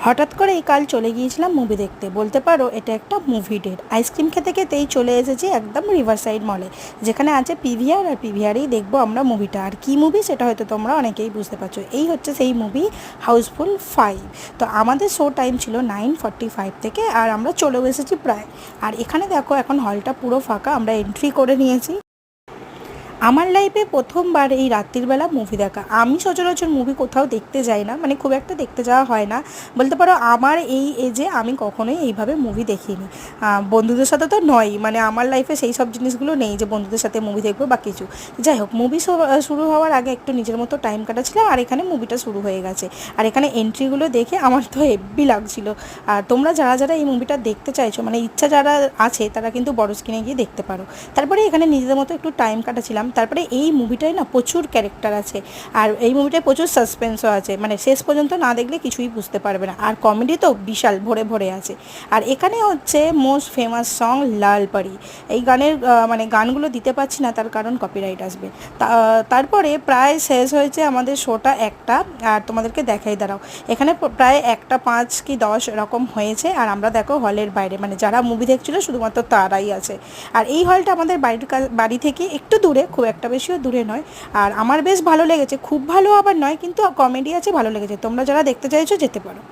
হঠাৎ করেই কাল চলে গিয়েছিলাম মুভি দেখতে, বলতে পারো এটা একটা মুভি ডেট। আইসক্রিম খেতে খেতেই চলে এসেছি একদম রিভারসাইড মলে, যেখানে আছে পিভিআর, আর পিভিআরেই দেখবো আমরা মুভিটা। আর কী মুভি সেটা হয়তো তোমরা অনেকেই বুঝতে পারছো, এই হচ্ছে সেই মুভি হাউসফুল 5। তো আমাদের শো টাইম ছিল 9:45 থেকে, আর আমরা চলেও এসেছি প্রায়। আর এখানে দেখো এখন হলটা পুরো ফাঁকা, আমরা এন্ট্রি করে নিয়েছি। আমার লাইফে প্রথমবার এই রাত্রিবেলা মুভি দেখা। আমি সচরাচর মুভি কোথাও দেখতে যাই না, মানে খুব একটা দেখতে যাওয়া হয় না। বলতে পারো আমার এই এজে আমি কখনোই এইভাবে মুভি দেখিনি। বন্ধুদের সাথে তো নয়, মানে আমার লাইফে সেই সব জিনিসগুলো নেই যে বন্ধুদের সাথে মুভি দেখবো বা কিছু। যাই হোক, মুভি শুরু হওয়ার আগে একটু নিজের মতো টাইম কাটাচ্ছিলাম, আর এখানে মুভিটা শুরু হয়ে গেছে। আর এখানে এন্ট্রিগুলো দেখে আমার তো হেব্বি লাগছিলো। আর তোমরা যারা যারা এই মুভিটা দেখতে চাইছো, মানে ইচ্ছা যারা আছে, তারা কিন্তু বড় স্ক্রিনে গিয়ে দেখতে পারো। তারপরে এখানে নিজেদের মতো একটু টাইম কাটাচ্ছিলাম। তারপরে এই মুভিটায় না প্রচুর ক্যারেক্টার আছে, আর এই মুভিটায় প্রচুর সাসপেন্সও আছে, মানে শেষ পর্যন্ত না দেখলে কিছুই বুঝতে পারবে না। আর কমেডি তো বিশাল ভরে ভরে আছে। আর এখানে হচ্ছে মোস্ট ফেমাস সং লাল পরি। এই গানের মানে গানগুলো দিতে পারছি না, তার কারণ কপিরাইট আসবে। তারপরে প্রায় শেষ হয়েছে আমাদের শোটা একটা, আর তোমাদেরকে দেখাই দাঁড়াও। এখানে প্রায় 1:05 কি 10 এরকম হয়েছে, আর আমরা দেখো হলের বাইরে, মানে যারা মুভি দেখছিলো শুধুমাত্র তারাই আছে। আর এই হলটা আমাদের বাড়ি থেকে একটু দূরে, খুব একটা বেশিও দূরে নয়। আর আমার বেশ ভালো লেগেছে, খুব ভালো আবার নয়, কিন্তু কমেডি আছে, ভালো লেগেছে। তোমরা যারা দেখতে চাইছো যেতে পারো।